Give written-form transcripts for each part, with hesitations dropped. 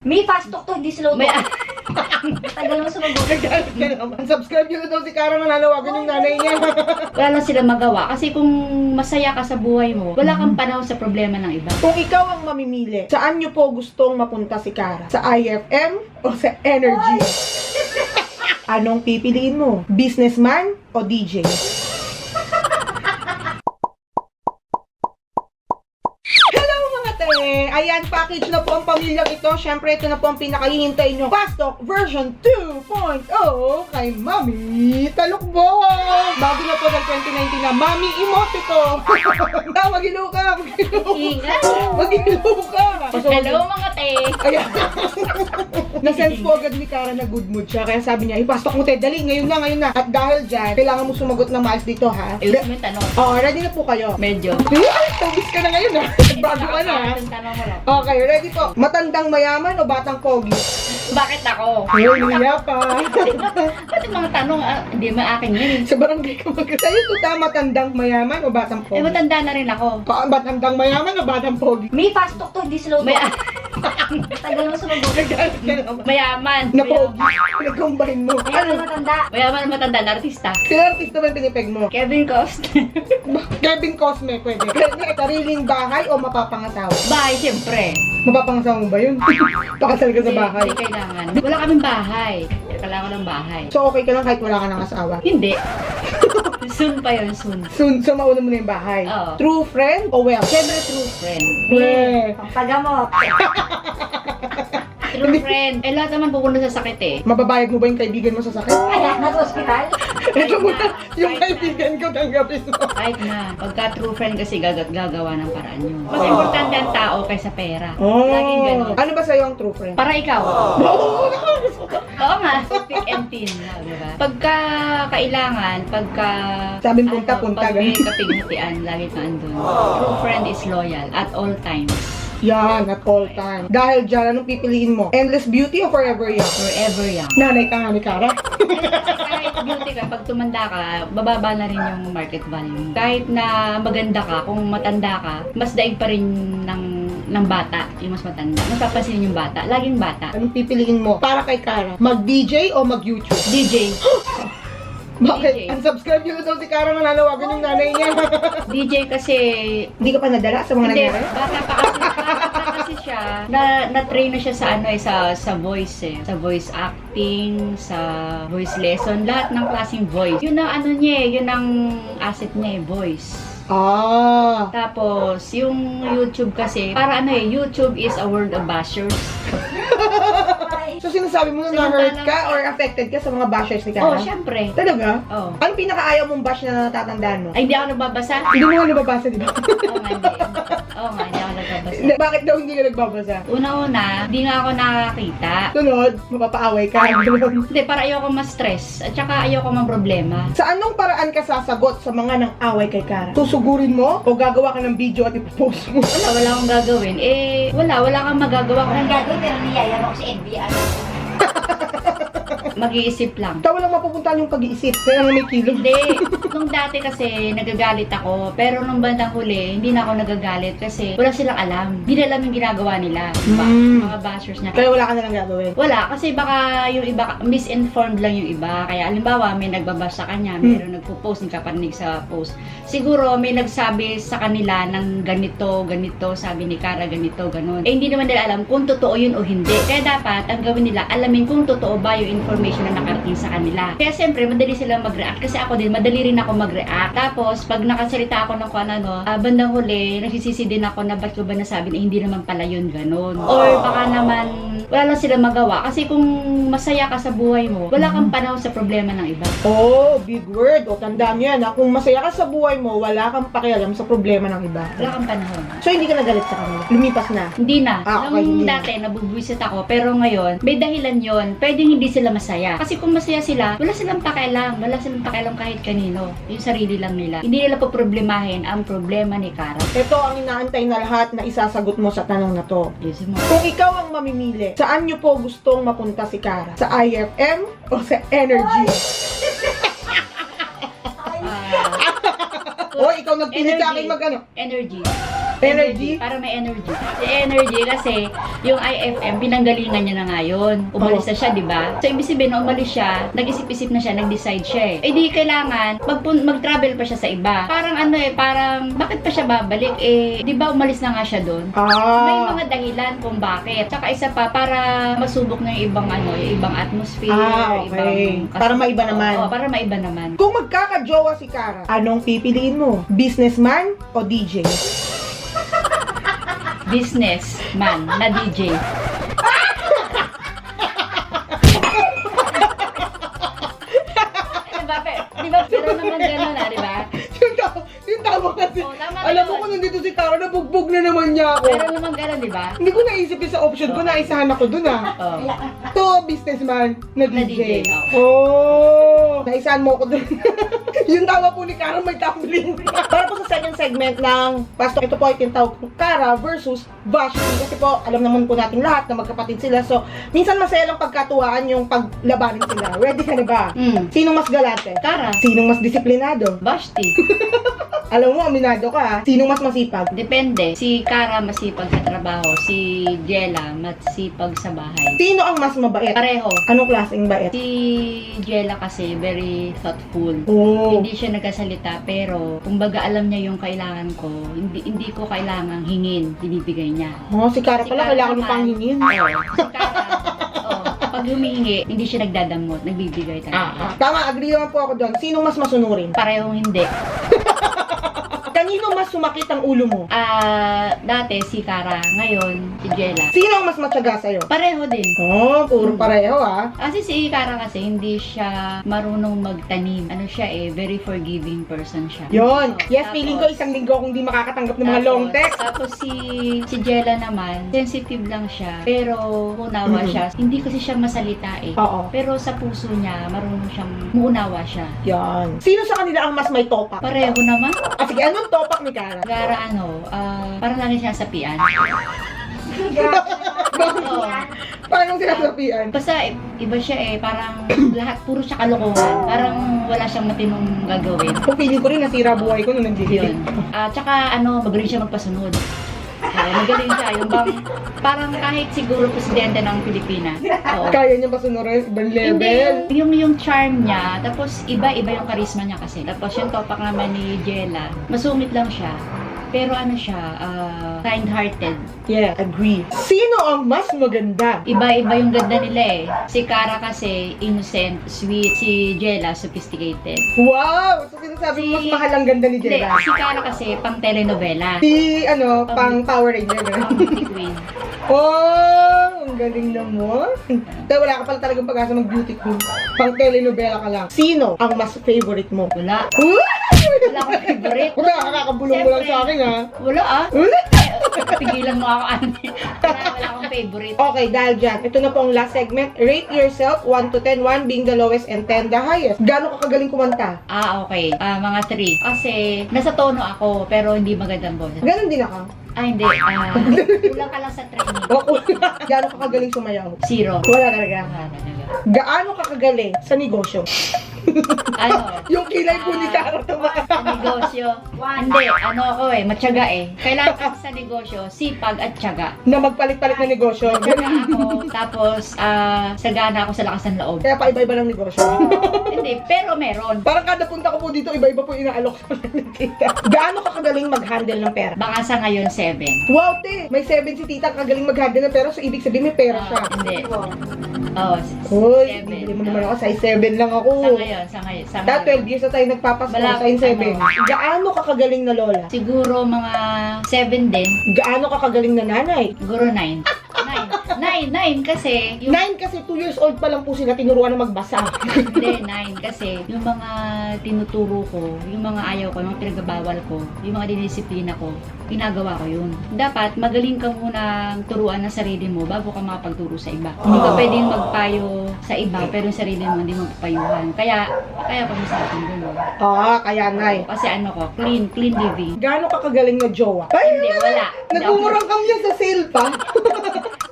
May fast talk to, hindi slow May, talk. Tagal mo sumagot. Nagalit ka naman. Subscribe nyo na daw si Kara, nananawagan yung nanay niya. wala lang sila magawa. Kasi kung masaya ka sa buhay mo, wala kang panahon sa problema ng iba. Kung ikaw ang mamimili, saan nyo po gustong mapunta si Kara? Sa IFM o sa Energy? Anong pipiliin mo? Businessman o DJ? Ayan, package na po ang pamilyang ito. Syempre, ito na po ang pinakahihintay nyo. Fast Talk version 2.0 kay Mami Talukbong. Bago na po ng 2019 na Mami Emotico. Mag-ilo ka. Ingat! Mag-ilo ka. Hello mga te! Ayan. Na-sense po agad ni Kara na good mood siya. Kaya sabi niya, ipastok mo te, dali, ngayon na. At dahil dyan, kailangan mo sumagot ng maayos dito, ha? Ayos mo yung tanong. Oo, ready na po kayo. Medyo. Ay, tubis ka na ngayon, ha? Bago ka na, ha? Ang tanong mo lang. Okay, ready po. Matandang mayaman o batang pogi? Bakit ako? Hallelujah pa. Ba't yung mga tanong, hindi mo akin yun. Sa barangay ka Sa'yo to ta, matandang mayaman o batang Eh, pogi? matanda na rin ako. Matandang mayaman o batang pogi? May fast talk to, hindi slow May, talk. Tagal mo sumagot. Nagalit ka naman. mayaman. Na pogi. Pinag-combine mo. Kaya Ano? matanda. Mayaman na matanda na artista. Sino artista ba yung pinipeg mo? Kevin Cost. Kevin Cosme, pwede. Sariling bahay o mapapangasawa? Bahay, siyempre. Mapapangasawa mo ba yun? Pakasal ka sa bahay. Hindi kailangan. Wala kaming bahay. Kailangan ng bahay. So okay ka lang kahit wala ka ng asawa? Hindi. Soon pa yun, soon. Soon, so mauna mo na yung bahay? Oo. True friend o well? Siyempre, true friend. Pampagamot. True friend. Eh, lahat naman pupunta sa sakit eh. Mababayad mo ba yung kaibigan mo sa sakit? Ayan, nag-hospital. Ito muna, yung kaibigan ko tanggapin mo. Kahit na. Pagka true friend kasi gagawa ng paraan yun. Mas importante ang tao kaysa pera. Laging ganun. Ano ba sa'yo ang true friend? Para ikaw. Oo nga. Pick and pin. Diba? Pagka kailangan, pagka... Sabing punta-punta, pag may ganun. kapighatian, lagi ka andun. True friend is loyal at all times. Yan, at all time. Dahil dyan, anong pipiliin mo? Endless beauty o forever young? Forever young. Nanay ka nga ni Kara. Kahit beauty ka, pag tumanda ka, bababa na rin yung market value. Kahit na maganda ka, kung matanda ka, mas daig pa rin ng bata, yung mas matanda. Mas papansin yung bata. Laging bata. Anong pipiliin mo? Para kay Kara, mag-DJ o mag-YouTube? DJ. Bakit? DJ. Unsubscribe nyo na daw si Kara, nananawagan yung nanay niya. DJ kasi... Hindi ka pa nadala sa mga Hindi, nangyari? bata pa kasi siya. Na-train na siya sa ano eh, sa voice eh. Sa voice acting, sa voice lesson, lahat ng klaseng voice. Yun ang ano niya eh, yun ang asset niya eh, voice. Ah. Tapos, yung YouTube kasi, para ano eh, YouTube is a world of bashers. So sinasabi mo na na-hurt ka or affected ka sa mga bashers ni Oh, Kara? syempre. Talaga? Oh. Ano pinakaayaw mong bash na natatandaan mo? Ay, hindi ako nagbabasa. Hindi mo nga nababasa, di ba? Oo nga, hindi. Oo nga, hindi ako nagbabasa. Bakit daw hindi ka nagbabasa? Una-una, hindi nga ako nakakita. Sunod, mapapaaway ka. Hindi, para ayoko ma-stress. At saka ayoko ma-problema. Sa anong paraan ka sasagot sa mga nang away kay Kara? Susugurin mo o gagawa ka ng video at ipopost mo? Wala akong gagawin. Eh, wala kang magagawa. Walang gagawin, pero niyayaro ko sa NBI. Mag-iisip lang. Ikaw walang mapupuntahan yung pag-iisip. Kaya nga may kilo. Hindi. Nung dati kasi, nagagalit ako. Pero nung bandang huli, hindi na ako nagagalit kasi wala silang alam. Hindi nila alam yung ginagawa nila. Diba? Mm. Mga bashers na. Kaya wala ka na lang gagawin. Wala, kasi baka yung iba, misinformed lang yung iba. Kaya alimbawa, may nagbabash sa kanya, mayroon nagpo-post, nagkaparinig sa post. Siguro, may nagsabi sa kanila ng ganito, sabi ni Kara, ganito, ganun. Eh, hindi naman nila alam kung totoo yun o hindi. Kaya dapat, ang gawin nila, alamin kung totoo ba yung information na nakarating sa kanila. Kaya siyempre, madali silang mag-react. Kasi ako din, madali rin ako mag-react. Tapos, pag nakasalita ako ng kung ano, bandang huli, nagsisisi din ako na ba't ko ba nasabi na hindi naman pala yun ganun. Or baka naman, wala lang sila magawa. Kasi kung masaya ka sa buhay mo, wala kang panahon sa problema ng iba. Oh, big word. O, tandaan yan. Kung masaya ka sa buhay mo, wala kang pakialam sa problema ng iba. Wala kang panahon. So, hindi ka nagalit sa kanila? Lumipas na? Hindi na. Ah, okay, Nung hindi na. dati, nabubwisit ako. Pero ngayon, may dahilan yon. Pwedeng hindi sila masaya. Kasi kung masaya sila, wala silang pakialam. Wala silang pakialam kahit kanino. Yung sarili lang nila. Hindi nila poproblemahin ang problema ni Kara. Ito ang inaantay na lahat na isasagot mo sa tanong na to. Diyos mo. Kung ikaw ang mamimili, saan nyo po gustong mapunta si Kara? Sa IFM o sa Energy? Ah, O, ikaw nagpili sa akin Energy. mag-ano? energy. Energy? Para may energy. Si energy kasi yung IFM, pinanggalingan niya na ngayon. Umalis na siya, di ba? So, ibig sabihin, na umalis siya, nag-isip-isip na siya, nag-decide siya eh. Eh di, kailangan, mag-travel pa siya sa iba. Parang parang, bakit pa siya babalik? Eh, di ba umalis na nga siya doon? May mga dahilan kung bakit. Tsaka isa pa, para masubok na yung ibang yung ibang atmosphere, okay. ibang... Para maiba naman. Oo, para maiba naman. Kung magkakajowa si Cara, anong pipiliin mo? Businessman o DJ? Businessman na DJ. Diba, pero naman gano'n na, diba? Yung tama kasi. Oo, tama Alam mo naman. kung nandito si Cara, nabugbog na naman niya ako. Pero naman gano'n, diba? Hindi ko naisip yung sa option ko, naisahan ako dun Oo. To, businessman na Na DJ. DJ, Oh, naisahan mo ako dun. Yung tawa po ni Cara may tumbling. Para po sa second segment ng Pastor, ito po ay tinatawag kong Cara versus Vashti. Kasi po, alam naman po natin lahat na magkapatid sila. So, minsan masaya lang pagkatuwaan yung paglabanin sila. Ready ka na ba? Sinong mas galante? Cara. Sinong mas disiplinado? Vashti. Alam mo, aminado ka ha? Sinong mas masipag? Depende. Si Cara masipag sa trabaho. Si Jella masipag sa bahay. Sino ang mas mabait? Pareho. Anong klaseng bait? Si Jella kasi very thoughtful. Oh. Hindi siya nagkasalita pero kumbaga alam niya yung kailangan ko. Hindi ko kailangang hingin, binibigay niya. Oh, si Cara Si pala, Cara kailangan mo naman, pang hingin. Oo. Si Cara, pag humihingi, hindi siya nagdadamot, nagbibigay talaga. Tama, agree naman po ako doon. Sinong mas masunurin? Parehong hindi. Kanino mas sumakit ang ulo mo? Dati si Cara, ngayon si Jella. Sino ang mas matyaga sa'yo? Pareho din. Oh, puro pareho ah. Kasi si Cara kasi hindi siya marunong magtanim. Ano siya very forgiving person siya. Yon. Oo, Yes, tapos- feeling ko isang linggo akong di makakatanggap ng mga long text. Tapos si Jella naman, sensitive lang siya. Pero unawa siya. Hindi kasi siya masalita eh. Oo. Pero sa puso niya, marunong siyang muunawa siya. Yan. Sino sa kanila ang mas may topak? Pareho naman. Sige, anong topak ni Cara? Gara parang lagi siya sapian. Oo. Paano sinasabihan? Basta iba siya parang lahat puro siya kalokohan. Parang wala siyang matinong gagawin. Kung feeling ko rin nasira buhay ko nung nagdidilig. Yun. Tsaka magaling siya magpasunod. Magaling siya. Yung bang, parang kahit siguro presidente ng Pilipinas. Oo. Kaya niya masunurin ibang level. Hindi, yung charm niya, tapos iba-iba yung charisma niya kasi. Tapos yung topak naman ni Jella, masungit lang siya. Pero ano siya, kind-hearted. Yeah, agree. Sino ang mas maganda? Iba-iba yung ganda nila Si Cara kasi innocent, sweet. Si Jella, sophisticated. Wow! So sinasabi mo mas mahal ang ganda ni Hindi, Jella. si Cara kasi pang telenovela. Si, pang Power Ranger. Pang beauty queen. Oh, ang galing naman. Kaya wala ka pala talagang pag-asa mag-beauty queen. Pang telenovela ka lang. Sino ang mas favorite mo? Wala. Wala akong favorite. Wala, kakabulong mo lang sa akin ha. Wala Wala. Pigilan mo ako, wala akong favorite. Okay, dahil dyan, ito na po ang last segment. Rate yourself 1 to 10, 1 being the lowest and 10 the highest. Gaano ka kagaling kumanta? Okay. Mga 3. Kasi nasa tono ako, pero hindi magandang boses. Ganon din ako. Hindi. Kulang ka lang sa training. Gaano ka kagaling sumayaw? 0. Wala talaga. Wala talaga. Gaano ka kagaling sa negosyo? Yung kilay po ni Cara tumakas. Sa negosyo. Hindi, ako matyaga Kailangan sa negosyo, sipag at tiyaga. Na magpalit-palit na negosyo. Sagana ako, tapos sagana ako sa lakas ng loob. Kaya pa-iba-iba lang negosyo. Hindi, pero meron. Parang kada punta ko po dito, iba-iba po inaalok sa tita. Gaano ka kagaling mag-handle ng pera? Baka sa ngayon 7. Wow, te! May 7 si tita kagaling mag-handle ng pera, so ibig sabihin may pera siya. Hindi. Hoy, 7. bibili mo naman ako, size 7 lang ako. Sa ngayon. Dahil 12 years na tayo nagpapasko, Wala, size 7. Gaano ka kagaling na lola? Siguro mga 7 din. Gaano ka kagaling na nanay? Siguro 9. 9 kasi 9 kasi 2 years old pa lang po sila tinuruan na magbasa. Hindi, 9 kasi yung mga tinuturo ko, yung mga ayaw ko, yung mga pinagbabawal ko, yung mga dinisiplina ko, ginagawa ko yun. Dapat magaling ka muna turuan ng sarili mo bago ka makapagturo sa iba. Hindi ka pwedeng magpayo sa iba pero yung sarili mo hindi mo papayuhan. Kaya kami sa akin gano'n. Kaya nay. Kasi clean living. Gaano ka kagaling na jowa? Hindi, wala. Nagmumurang kami yan sa sale pa.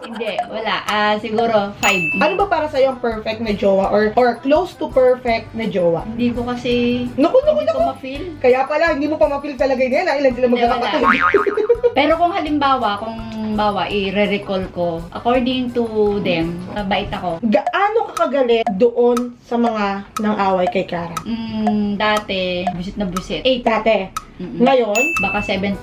Hindi, wala. Siguro 5. Ano ba para sa'yo ang perfect na jowa or close to perfect na jowa? Hindi ko kasi Naku. hindi ko ma-feel. Kaya pala, hindi mo pa ma-feel talaga yun. Ilan sila Hindi, magkakapatid. Pero kung halimbawa, i-recall ko, according to them, mabait ako. Gaano ka kagalit doon sa mga nang-away kay Kara? Dati, busit na busit. 8. Dati. Ngayon, Baka 7.5.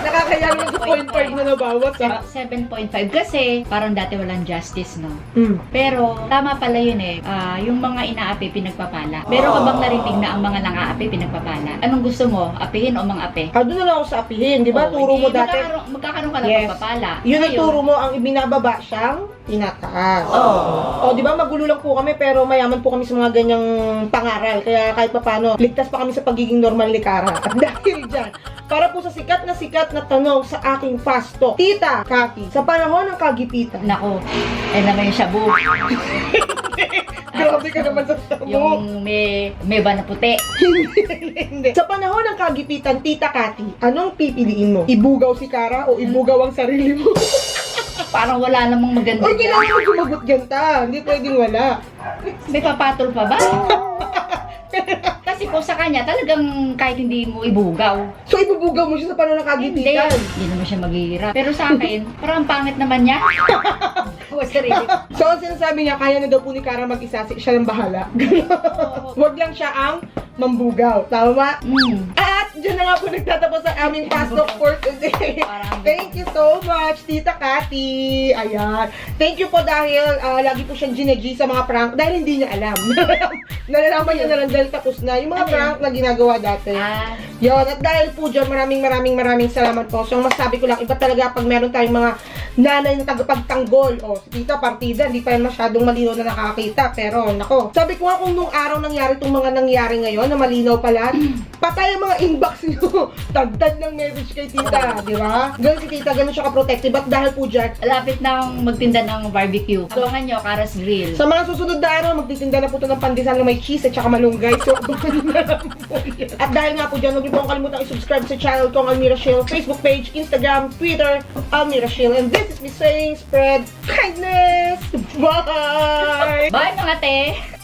nakakaya naman sa 0.5 na nabawas ha. 7.5 kasi parang dati walang justice, no? Mm. Pero tama pala yun eh. Yung mga inaapi pinagpapala. Meron ka bang narinig na ang mga nang-aapi pinagpapala? Anong gusto mo? Apihin o mang-api? Doon na lang ako sa apihin, di ba? Oo, Turo mo hindi, dati. Magkakaroon ka lang Yes. pagpapala. Yun ang Ngayon, turo mo, ang ibinababa siyang tinataas. Oo. O, di ba, magulo lang po kami, pero mayaman po kami sa mga ganyang pangaral. Kaya kahit papano, ligtas pa kami sa pagiging normal ni Kara. At dahil dyan, para po sa sikat na tanong sa aking pasto, Tita Cathy, sa panahon ng kagipitan, Nako, naman yung shabu. grabe ka naman sa tamo. Yung may ba na puti. Hindi. Sa panahon ng kagipitan, Tita Cathy, anong pipiliin mo? Ibugaw si Kara o ibugaw ang sarili mo? Parang wala namang maganda O, dyan. kailangan mo gumagot ganta. Hindi pwedeng wala. May papatol pa ba? Kasi po sa kanya, talagang kahit hindi mo ibugaw. So, ibubugaw mo siya sa panahon ng Hindi. kagipitan? Hindi naman siya maghihirap. Pero sa akin, parang ang pangit naman niya. Huwag sarili. So, ang sinasabi niya, kaya na daw po ni Kara mag-isa, siya lang bahala. Wag lang siya ang mambugaw. Tama? At dyan na nga po nagtatapos ang aming pasok for today. Thank you so much, Tita Cathy. Ayan. Thank you po dahil lagi po siyang ginag sa mga prank dahil hindi niya alam. Nalalaman niya na lang dahil tapos na yung mga Ano prank na ginagawa dati. Yun. At dahil po dyan, maraming salamat po. So, ang masabi ko lang, iba talaga pag meron tayong mga nanay na tagapagtanggol. O, si Tita Partida, hindi pa yan masyadong malinaw na nakakita. Pero, nako. Sabi ko nga kung nung araw nangyari itong mga nangyari ngayon, na malinaw pala, patay ang mga inbox nyo. Tagtad ng message kay Tita. Di ba? Ganun si Tita, ganun siya ka-protective. At dahil po dyan, Lapit na akong magtinda ng barbecue. Abangan nyo, Kara's Grill. sa mga susunod na araw, magtitinda na po ito ng pandesal na may cheese at saka malunggay. So, abangan nyo na lang po yan. At dahil nga po dyan, huwag niyo po kalimutan i-subscribe sa channel ko, Almira Shill, Facebook page, Instagram, Twitter, Almira Shill. And this is me saying, spread kindness! Bye! Bye mga te!